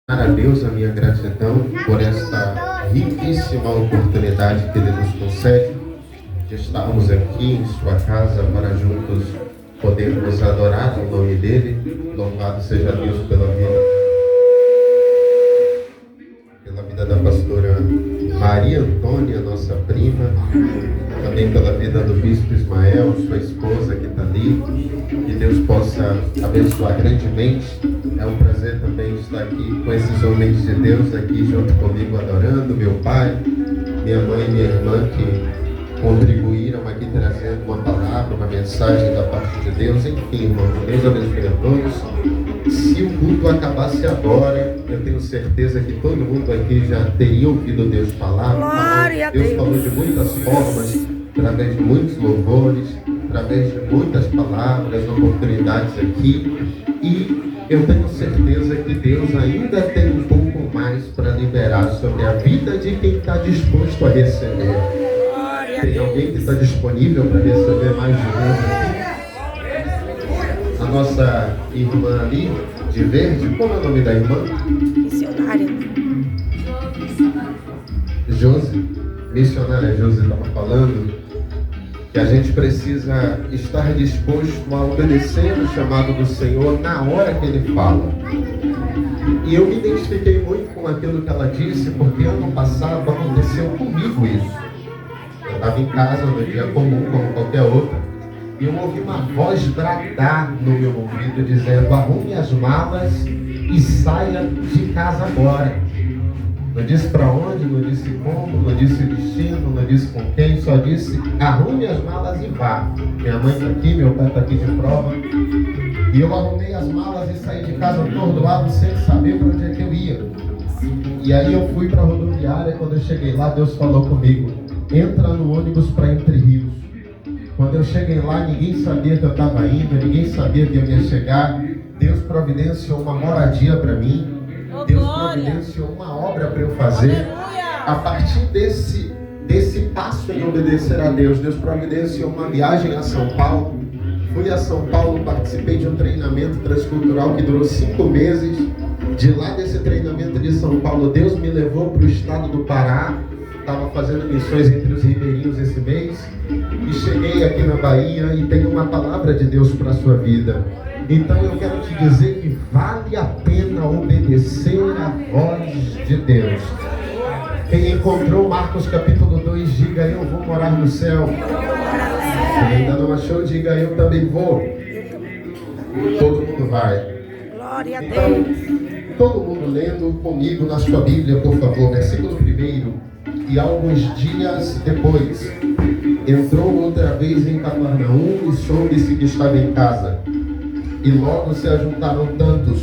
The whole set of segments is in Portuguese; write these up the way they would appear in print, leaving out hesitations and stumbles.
A Deus a minha gratidão por esta riquíssima oportunidade que Ele nos concede de estarmos aqui em sua casa para juntos podermos adorar o nome dEle. Louvado seja Deus pela vida da pastora Maria Antônia, nossa prima, também pela vida do bispo Ismael, sua esposa que está ali. Que Deus possa abençoar grandemente. É um prazer também estar aqui com esses homens de Deus aqui junto comigo adorando, meu pai, minha mãe e minha irmã que contribuíram aqui trazendo uma palavra, uma mensagem da parte de Deus. Enfim, irmão, Deus abençoe a todos. Se o culto acabasse agora, eu tenho certeza que todo mundo aqui já teria ouvido Deus falar. Glória a Deus Deus. falou de muitas formas, através de muitos louvores, através de muitas palavras, oportunidades aqui. E eu tenho certeza que Deus ainda tem um pouco mais para liberar sobre a vida de quem está disposto a receber. Tem alguém que está disponível para receber mais de Deus? A nossa irmã ali, de verde, como é o nome da irmã? Missionária. Josi, missionária Josi estava falando que a gente precisa estar disposto a obedecer o chamado do Senhor na hora que Ele fala. E eu me identifiquei muito com aquilo que ela disse, porque ano passado aconteceu comigo isso. Eu estava em casa no dia comum, como qualquer outro, e eu ouvi uma voz bradar no meu ouvido, dizendo: arrume as malas e saia de casa agora. Não disse para onde, não disse como, não disse destino, não disse com quem, só disse: arrume as malas e vá. Minha mãe está aqui, meu pai está aqui de prova. E eu arrumei as malas e saí de casa atordoado, sem saber para onde é que eu ia. E aí eu fui para a rodoviária. Quando eu cheguei lá, Deus falou comigo: entra no ônibus para Entre Rios. Quando eu cheguei lá, ninguém sabia que eu estava indo, ninguém sabia que eu ia chegar. Deus providenciou uma moradia para mim. Deus providenciou uma obra para eu fazer. A partir desse passo em obedecer a Deus, Deus providenciou uma viagem a São Paulo. Fui a São Paulo, participei de um treinamento transcultural que durou 5 meses. De lá desse treinamento de São Paulo, Deus me levou para o estado do Pará. Estava fazendo missões entre os ribeirinhos esse mês. E cheguei aqui na Bahia e tenho uma palavra de Deus para a sua vida. Então eu quero te dizer que vale a pena obedecer a voz de Deus. Quem encontrou Marcos capítulo 2, diga: eu vou morar no céu. Quem ainda não achou, diga: eu também vou. Todo mundo vai. Glória a Então, Deus. todo mundo lendo comigo na sua Bíblia, por favor, versículo 1. E alguns dias depois, entrou outra vez em Cafarnaum e soube-se que estava em casa. E logo se ajuntaram tantos,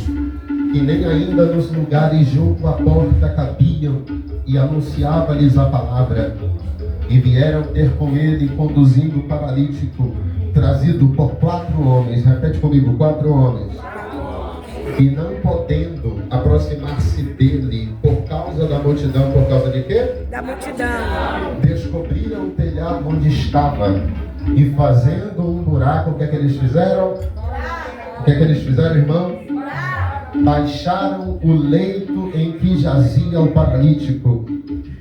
que nem ainda nos lugares junto à porta cabiam, e anunciava-lhes a palavra. E vieram ter com ele, conduzindo o paralítico, trazido por 4 homens. Repete comigo: 4 homens. E não podendo aproximar-se dele por causa da multidão. Por causa de quê? Da multidão. Descobriram o telhado onde estava. E fazendo um buraco, o que é que eles fizeram? O que é que eles fizeram, irmão? Baixaram o leito em que jazia o paralítico.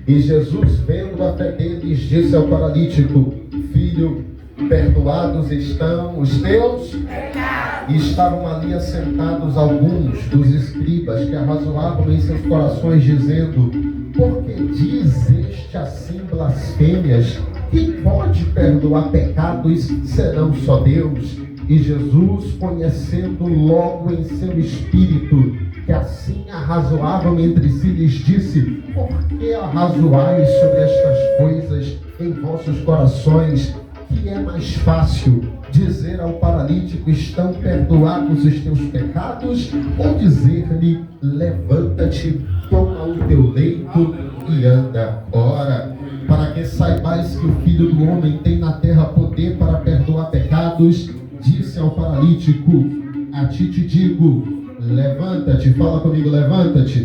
E Jesus, vendo a fé deles, disse ao paralítico: filho, perdoados estão os teus pecados. E estavam ali assentados alguns dos escribas que arrazoavam em seus corações, dizendo: por que diz este assim blasfêmias? Quem pode perdoar pecados senão só Deus? E Jesus, conhecendo logo em seu espírito que assim arrazoavam entre si, lhes disse: por que arrazoais sobre estas coisas em vossos corações? Que é mais fácil dizer ao paralítico: estão perdoados os teus pecados, ou dizer-lhe: levanta-te, toma o teu leito e anda. Ora, para que saibais que o Filho do Homem tem na terra poder para perdoar pecados, disse ao paralítico: a ti te digo, levanta-te. Fala comigo: levanta-te.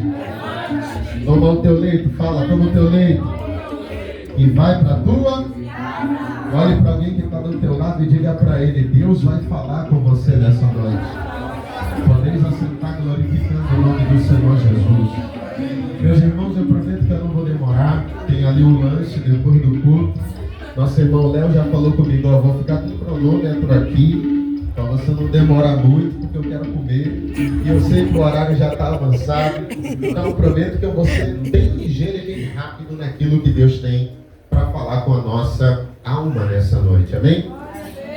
Toma o teu leito. Fala: toma o teu leito. E vai para a tua. Olhe para alguém que está do teu lado e diga para ele: Deus vai falar com você nessa noite. Podeis assentar glorificando o nome do Senhor Jesus. Nosso irmão Léo já falou comigo, ó, vou ficar com o cronômetro aqui, para você não demorar muito, porque eu quero comer. E eu sei que o horário já está avançado, então eu prometo que eu vou ser bem ligeiro e bem rápido naquilo que Deus tem para falar com a nossa alma nessa noite, amém?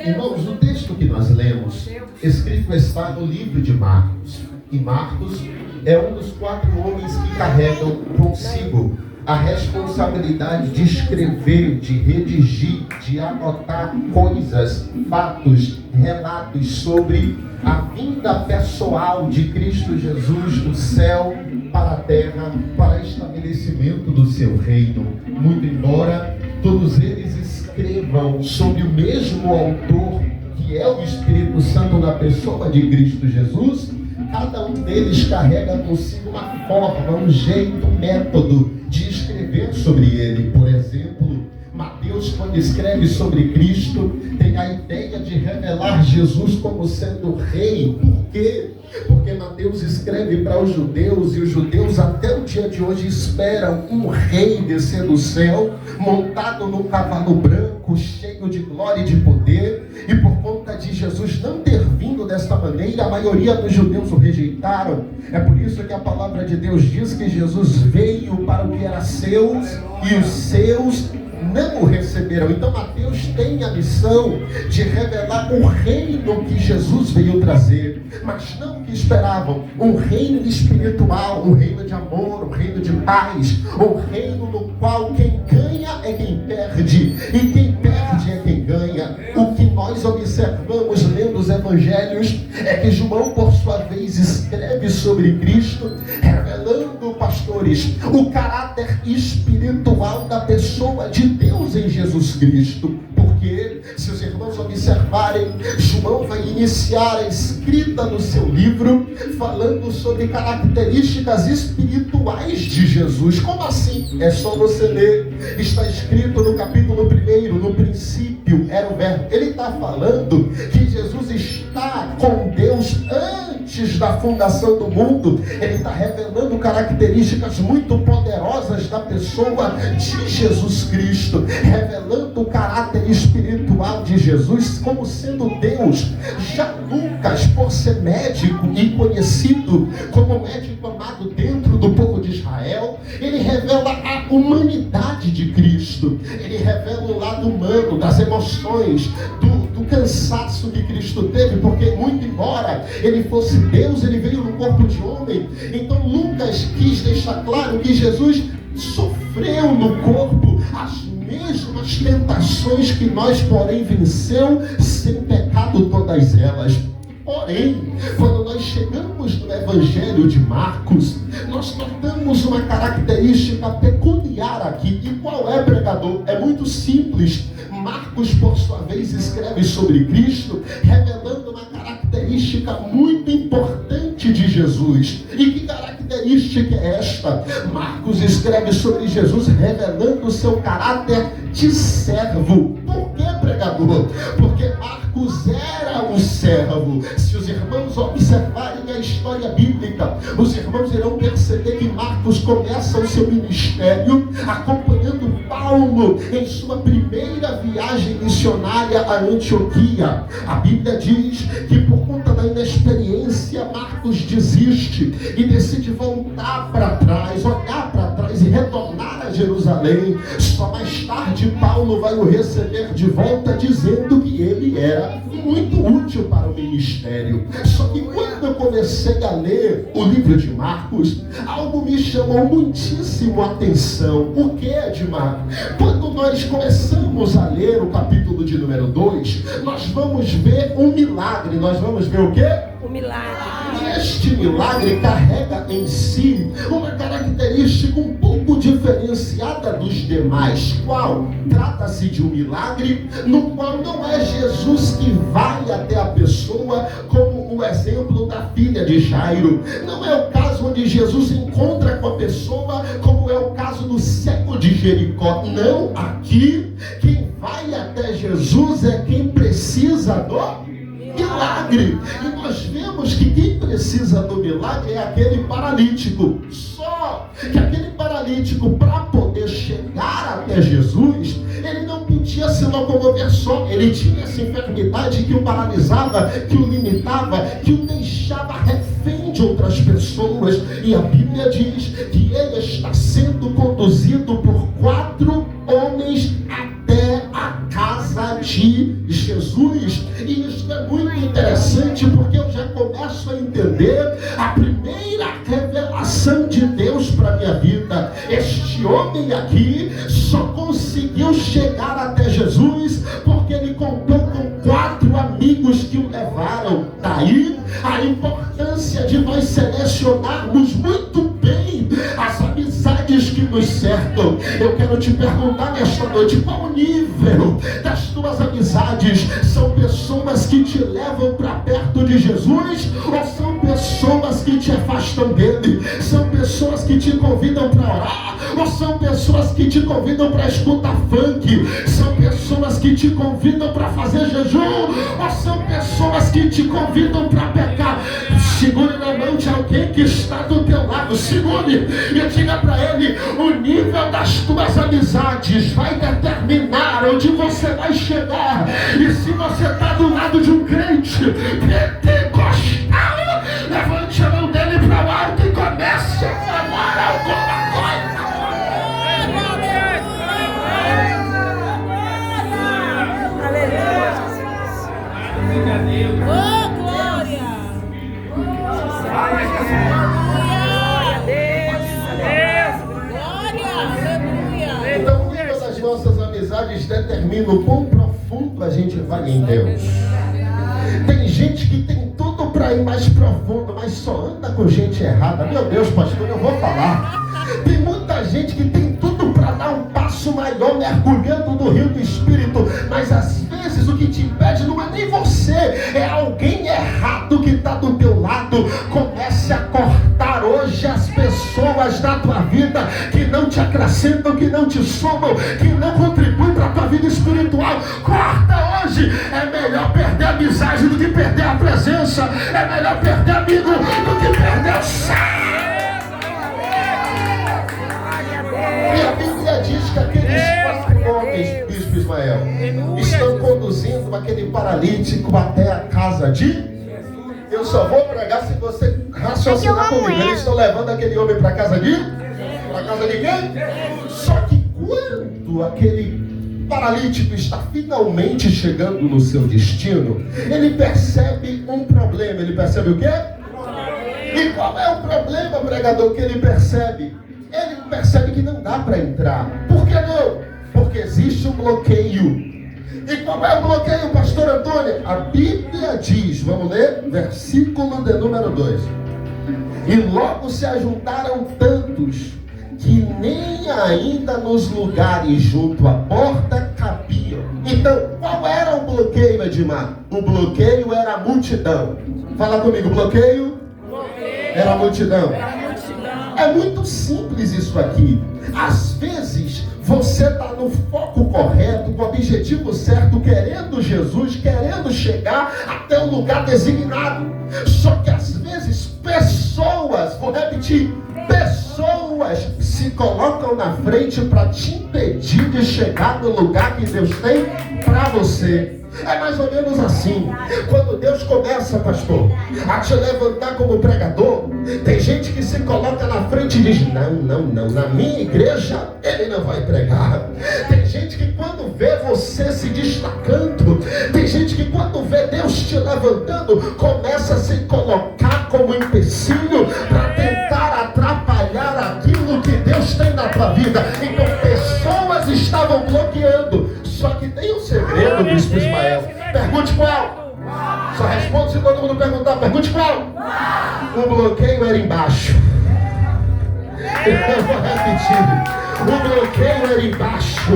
Irmãos, o texto que nós lemos, escrito está no livro de Marcos. E Marcos é um dos 4 homens que carregam consigo a responsabilidade de escrever, de redigir, de anotar coisas, fatos, relatos sobre a vinda pessoal de Cristo Jesus do céu para a terra, para estabelecimento do seu reino. Muito embora todos eles escrevam sobre o mesmo autor, que é o Espírito Santo na pessoa de Cristo Jesus, cada um deles carrega consigo uma forma, um jeito, um método de escrever sobre ele. Por exemplo, Mateus, quando escreve sobre Cristo, tem a ideia de revelar Jesus como sendo rei. Por quê? Porque Mateus escreve para os judeus, e os judeus até o dia de hoje esperam um rei descer do céu, montado num cavalo branco, cheio de glória e de poder. E por conta de Jesus não ter vindo desta maneira, a maioria dos judeus o rejeitaram. É por isso que a palavra de Deus diz que Jesus veio para o que era seus, e os seus não o receberam. Então Mateus tem a missão de revelar o reino que Jesus veio trazer, mas não o que esperavam, um reino espiritual, um reino de amor, um reino de paz, um reino no qual quem ganha é quem perde, e quem perde é quem ganha. O que nós observamos lendo os evangelhos é que João, por sua vez, escreve sobre Cristo, revelando, pastores, o caráter espiritual da pessoa de Deus em Jesus Cristo. Porque, se os irmãos observarem, João vai iniciar a escrita do seu livro falando sobre características espirituais de Jesus. Como assim? É só você ler. Está escrito no capítulo 1, no princípio era o verbo. Ele está falando que Jesus está com Deus antes da fundação do mundo. Ele está revelando características muito poderosas da pessoa de Jesus Cristo, revelando o caráter espiritual de Jesus como sendo Deus. Já Lucas, por ser médico e conhecido como médico amado dentro do povo de Israel, ele revela a humanidade de Cristo. Ele revela o lado humano, das emoções, do cansaço que Cristo teve, porque muito embora ele fosse Deus, ele veio no corpo de homem. Então Lucas quis deixar claro que Jesus sofreu no corpo as mesmas tentações que nós, porém, venceu sem pecado todas elas. Porém, quando nós chegamos no Evangelho de Marcos, nós notamos uma característica peculiar aqui. E qual é, pregador? É muito simples. Marcos, por sua vez, escreve sobre Cristo, revelando uma característica muito importante de Jesus. E que característica é esta? Marcos escreve sobre Jesus, revelando o seu caráter de servo. Por que, pregador? Porque Marcos era um servo. Se os irmãos observarem a história bíblica, os irmãos irão perceber que Marcos começa o seu ministério acompanhando Paulo em sua primeira viagem missionária a Antioquia. A Bíblia diz que por conta da inexperiência, Marcos desiste e decide voltar para trás, olhar para trás e retornar a Jerusalém. Só mais tarde Paulo vai o receber de volta, dizendo que ele era muito útil para o ministério. Só que quando eu comecei a ler o livro de Marcos, algo me chamou muitíssimo a atenção. O que é de Marcos? Quando nós começamos a ler o capítulo de número 2, nós vamos ver um milagre. Nós vamos ver o quê? O milagre. Este milagre carrega em si uma característica um pouco diferenciada dos demais. Qual? Trata-se de um milagre no qual não é Jesus que vai até a pessoa, como o exemplo da filha de Jairo. Não é o caso onde Jesus encontra com a pessoa, como é o caso do cego de Jericó. Não, aqui quem vai até Jesus é quem precisa do milagre. E nós vemos que quem precisa do milagre é aquele paralítico. Só que aquele paralítico, para poder chegar até Jesus, ele não podia se se locomover só. Ele tinha essa enfermidade que o paralisava, que o limitava, que o deixava refém de outras pessoas. E a Bíblia diz que ele está sendo conduzido por 4 homens até a casa de Jesus. E isso é muito interessante, porque eu já começo a entender a primeira revelação de Deus para a minha vida. Este homem aqui só conseguiu chegar até Jesus porque ele contou com 4 amigos que o levaram. Daí a importância de nós selecionarmos muito bem as amizades que nos cercam. Eu quero te perguntar nesta noite, qual o nível das tuas amizades? São pessoas que te levam para perto de Jesus, ou são pessoas que te afastam dele? São pessoas que te convidam para orar, ou são pessoas que te convidam para escutar funk? São pessoas que te convidam para fazer jejum, ou são pessoas que te convidam para pecar? Segure na mão de alguém que está do teu lado, segure e diga para ele: o nível das tuas amizades vai determinar onde você vai chegar. E se você está do lado de um crente pentecostal, levante a mão dele para o alto e comece a falar alguma coisa. Aleluia. Oh, glória! Então, o nível das nossas amizades determina o quão profundo a gente vai em Deus. Tem gente que tem tudo para ir mais profundo, mas só anda com gente errada. Meu Deus, pastor, eu vou falar. Tem muita gente que tem tudo para dar um passo maior, mergulhando no rio do Espírito, mas às vezes o que te impede não é nem você, é alguém errado que está do teu lado. Comece a cortar hoje as pessoas da tua vida que não te acrescentam, que não te somam, que não contribuem para a tua vida espiritual. Corta hoje. É melhor perder a amizade do que perder a presença. É melhor perder amigo do que perder o céu. E a Bíblia diz que aqueles 4 homens, Bispo Ismael, estão conduzindo aquele paralítico até a casa de... Eu só vou pregar se você raciocinar comigo. Eles estão levando aquele homem para a casa de... Para casa de quem? Só que quando aquele paralítico está finalmente chegando no seu destino, ele percebe um problema. Ele percebe o quê? E qual é o problema, pregador, que ele percebe? Ele percebe que não dá para entrar. Por que não? Porque existe um bloqueio. E qual é o bloqueio, pastor Antônio? A Bíblia diz, vamos ler, versículo de número 2. E logo se ajuntaram tantos que nem ainda nos lugares junto à porta cabiam. Então, qual era o bloqueio, Edmar? O bloqueio era a multidão. Fala comigo, bloqueio? Era a multidão. É muito simples isso aqui. Às vezes você está no foco correto, com o objetivo certo, querendo Jesus, querendo chegar até o lugar designado. Só que às vezes pessoas, vou repetir, pessoas se colocam na frente para te impedir de chegar no lugar que Deus tem para você. É mais ou menos assim. Quando Deus começa, pastor, a te levantar como pregador, tem gente que se coloca na frente e diz: não, na minha igreja ele não vai pregar. Tem gente que quando vê você se destacando, tem gente que quando vê Deus te levantando, começa a se colocar como empecilho para tentar atrapalhar aquilo que Deus tem na tua vida. Então pessoas estavam bloqueando. Só que tem um segredo, Bispo Ismael. Pergunte qual? Só responde se todo mundo perguntar. Pergunte qual? O bloqueio era embaixo. Eu vou repetir. O bloqueio era embaixo.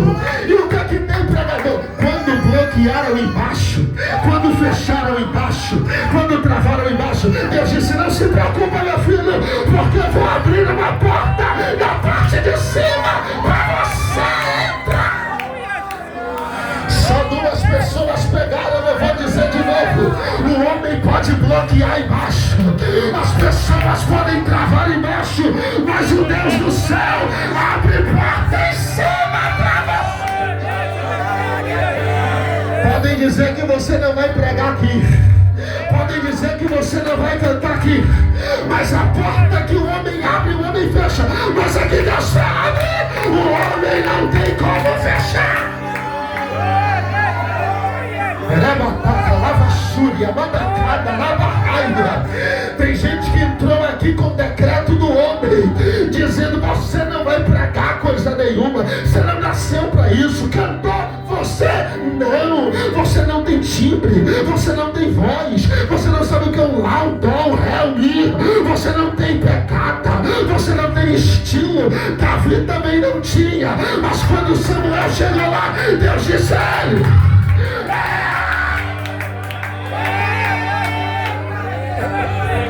E o que é que tem, pregador? Quando bloquearam embaixo, quando fecharam embaixo, quando travaram embaixo, Deus disse: não se preocupa, meu filho, porque eu vou abrir uma porta da parte de cima para você entrar. Só 2 pessoas pegaram, eu vou dizer de novo. O homem pode bloquear embaixo, as pessoas podem travar embaixo, mas o Deus do céu abre porta em cima para você. dizer que você não vai pregar aqui. Podem dizer que você não vai cantar aqui. Mas a porta que o homem abre, o homem fecha. Mas aqui Deus abre, o homem não tem como fechar. Tem gente que entrou aqui com o decreto do homem, dizendo: você não vai pregar coisa nenhuma, você não nasceu para isso. Cantor, você não, você não tem timbre, você não tem voz, você não sabe o que é um lá, um dó, um ré, um mi, você não tem pegada, você não tem estilo. Davi também não tinha, mas quando Samuel chegou lá, Deus disse a ele: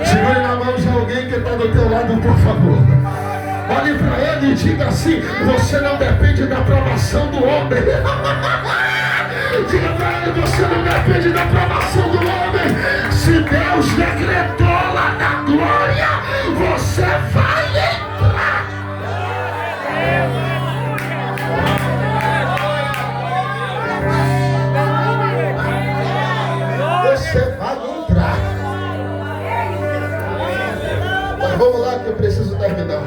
segure na mão de alguém que está do teu lado, por favor. Olhe para ele e diga assim: você não depende da aprovação do homem. Diga para ele: você não depende da aprovação do homem. Se Deus decretou lá na glória, você vai entrar. Você vai entrar. Mas vamos lá que eu preciso terminar.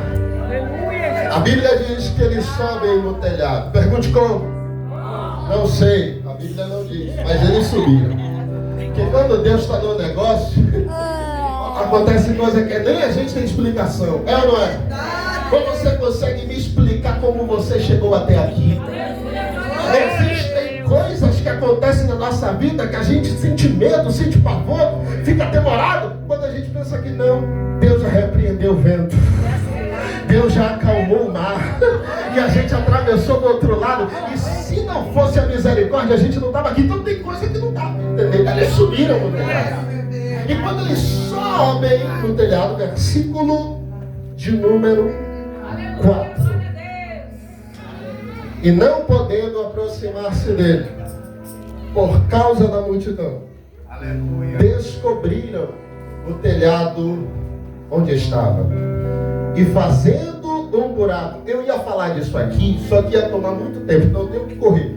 A Bíblia diz que eles sobem no telhado. Pergunte como? Não sei, a Bíblia não diz, mas eles subiram. Porque quando Deus está no negócio, acontece coisa que nem a gente tem explicação. É ou não é? Como você consegue me explicar como você chegou até aqui? Existem coisas que acontecem na nossa vida que a gente sente medo, sente pavor, fica atemorado, quando a gente pensa que não. Deus já repreendeu o vento, Deus já acalmou o mar, e a gente atravessou do outro lado. E se não fosse a misericórdia, a gente não estava aqui. Então tem coisa que não dá para entender. Eles subiram no telhado, e quando eles sobem no telhado, versículo de número 4, e não podendo aproximar-se dele por causa da multidão, descobriram o telhado onde estava, e fazendo um buraco. Eu ia falar disso aqui, só que ia tomar muito tempo, então eu tenho que correr.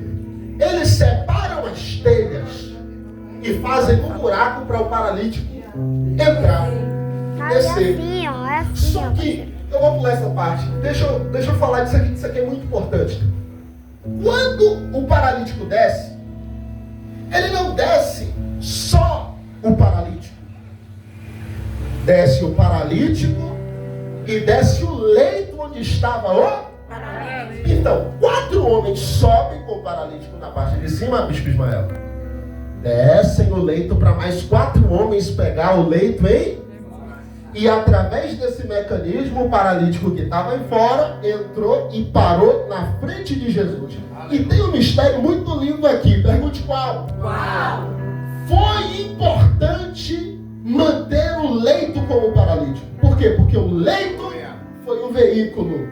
Eles separam as telhas e fazem um buraco para o paralítico entrar, descer. Só que eu vou pular essa parte. Deixa eu falar disso aqui. Isso aqui é muito importante. Quando o paralítico desce, ele não desce só o paralítico. Desce o paralítico e desce o leito onde estava o paralítico. Então, 4 homens sobem com o paralítico na parte de cima, Bispo Ismael. Descem o leito para mais 4 homens pegar o leito, hein? E através desse mecanismo, o paralítico que estava em fora entrou e parou na frente de Jesus. E tem um mistério muito lindo aqui. Pergunte qual? Qual? Foi importante manter o leito como paralítico. Por quê? Porque o leito foi um veículo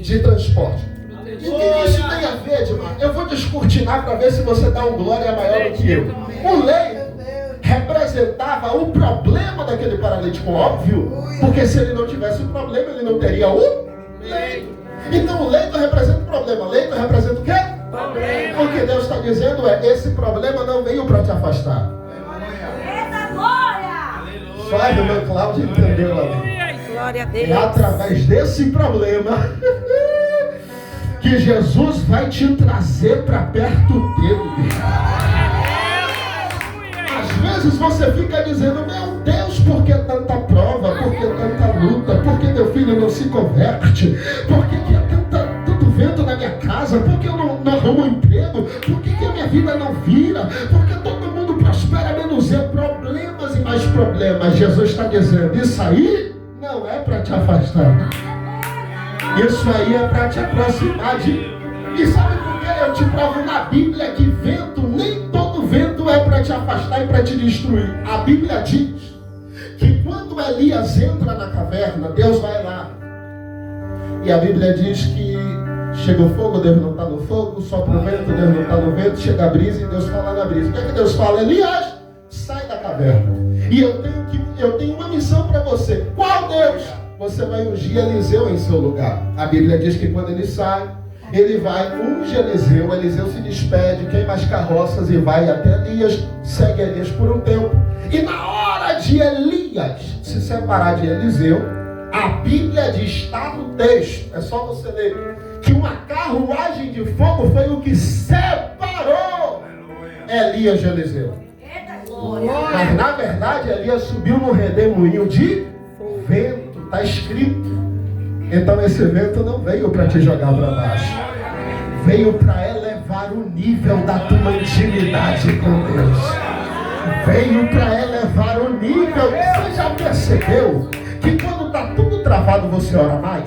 de transporte. E o que isso tem a ver, Edmar? Eu vou descortinar para ver se você dá um glória maior do que eu. O leito representava o problema daquele paralítico, óbvio, porque se ele não tivesse o problema, ele não teria o leito. Então o leito representa o problema. Leito representa o quê? Problema. O que Deus está dizendo é: esse problema não veio para te afastar. Eita glória! Só a irmã Cláudia entendeu lá dentro. Glória a Deus. É através desse problema que Jesus vai te trazer para perto dele. Às vezes você fica dizendo: meu Deus, por que tanta prova? Por que tanta luta? Por que meu filho não se converte? Por que tanto vento na minha casa? Por que eu não arrumo um emprego? Por que a minha vida não vira? Por que todo mundo prospera menos eu? Problemas e mais problemas. Jesus está dizendo: isso aí não é para te afastar. Isso aí é para te aproximar de... E sabe por que eu te provo na Bíblia que vento, nem todo vento é para te afastar e para te destruir. A Bíblia diz que quando Elias entra na caverna, Deus vai lá. E a Bíblia diz que chega o fogo, Deus não está no fogo, sopra o vento, Deus não está no vento, chega a brisa e Deus fala na brisa. O que é que Deus fala? Elias, sai da caverna. E eu tenho uma missão para você. Qual Deus? Você vai ungir Eliseu em seu lugar. A Bíblia diz que quando ele sai, Ele vai, unge Eliseu, Eliseu se despede, queima as carroças e vai até Elias, segue Elias por um tempo. E na hora de Elias se separar de Eliseu, a Bíblia diz, está no texto, é só você ler, que uma carruagem de fogo foi o que separou Elias de Eliseu. Mas na verdade Elias subiu no redemoinho de vento, está escrito. Então esse vento não veio para te jogar para baixo, veio para elevar o nível da tua intimidade com Deus, veio para elevar o nível. Você já percebeu que quando está tudo travado você ora mais?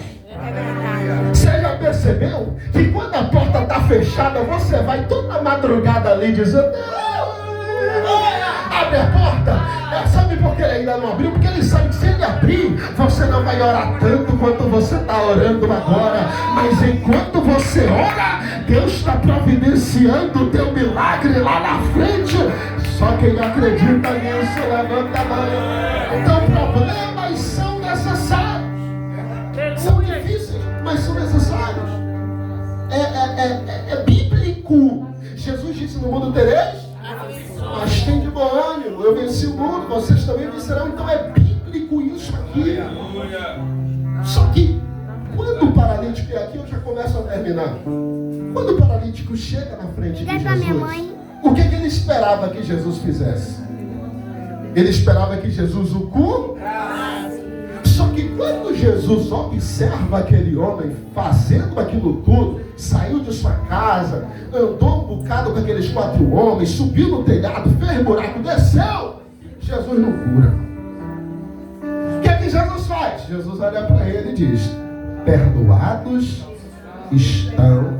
Você já percebeu que quando a porta está fechada você vai toda madrugada ali dizendo: abre a porta. Sabe por que ele ainda não abriu? Porque ele sabe que se ele abrir, você não vai orar tanto quanto você está orando agora. Mas enquanto você ora, Deus está providenciando o teu milagre lá na frente. Só quem acredita nisso, levanta a mão. Então problemas são necessários. São difíceis, mas são necessários. É bíblico. Jesus disse: no mundo tereis, mas tem de bom ânimo, eu venci o mundo, vocês também vencerão. Então é bíblico isso aqui. Só que quando o paralítico, e aqui eu já começo a terminar, quando o paralítico chega na frente de Jesus, o que ele esperava que Jesus fizesse? Ele esperava que Jesus o curasse. Só que quando Jesus observa aquele homem fazendo aquilo tudo, saiu de sua casa, andou um bocado com aqueles 4 homens, subiu no telhado, fez buraco, desceu, Jesus não cura. O que é que Jesus faz? Jesus olha para ele e diz: perdoados estão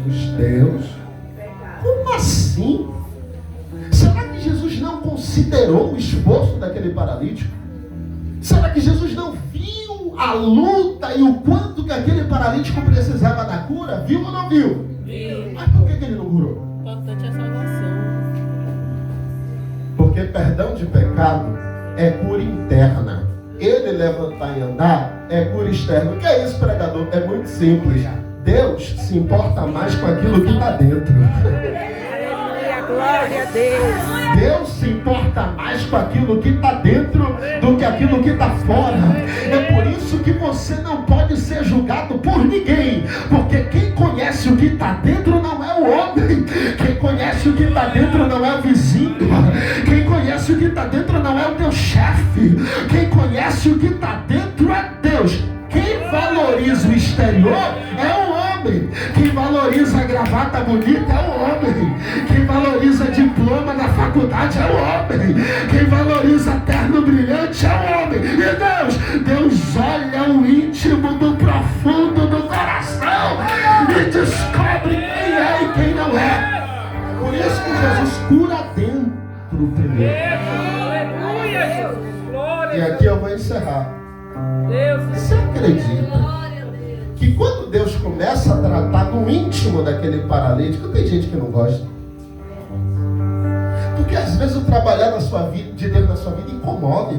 os teus. Como assim? Será que Jesus não considerou o esforço daquele paralítico? Será que Jesus não viu a luta e o quanto que aquele paralítico precisava da cura? Viu ou não viu? Viu. Mas por que ele não curou? Importante é a salvação. Porque perdão de pecado é cura interna. Ele levantar e andar é cura externa. O que é isso, pregador? É muito simples. Deus se importa mais com aquilo que está dentro. Glória a Deus. Deus se importa mais com aquilo que está dentro do que aquilo que está fora. É por isso que você não pode ser julgado por ninguém, porque quem conhece o que está dentro não é o homem. Quem conhece o que está dentro não é o vizinho. Quem conhece o que está dentro não é o teu chefe. Quem conhece o que está dentro é Deus. Quem valoriza o exterior é o homem. Quem valoriza a gravata bonita é o homem. Quem valoriza diploma na faculdade é o homem. Quem valoriza terno brilhante é o homem. E Deus olha o íntimo do profundo do coração e descobre quem é e quem não é. Por isso que Jesus cura dentro primeiro. Aleluia, Jesus. E aqui eu vou encerrar. Você acredita que quando Deus começa a tratar do íntimo daquele paralítico, tem gente que não gosta? Porque às vezes o trabalhar na sua vida, de Deus na sua vida, incomoda.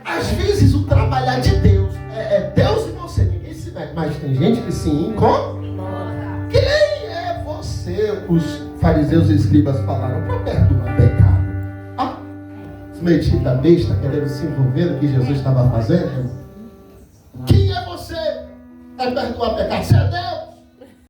Às vezes o trabalhar de Deus é Deus e você, ninguém se mete. Mas tem gente que se incomoda. Quem é você? Os fariseus e escribas falaram para perdoar pecado. Metida besta, querendo se envolver no que Jesus estava fazendo. Quem é você? É perdoar pecado. Você é Deus.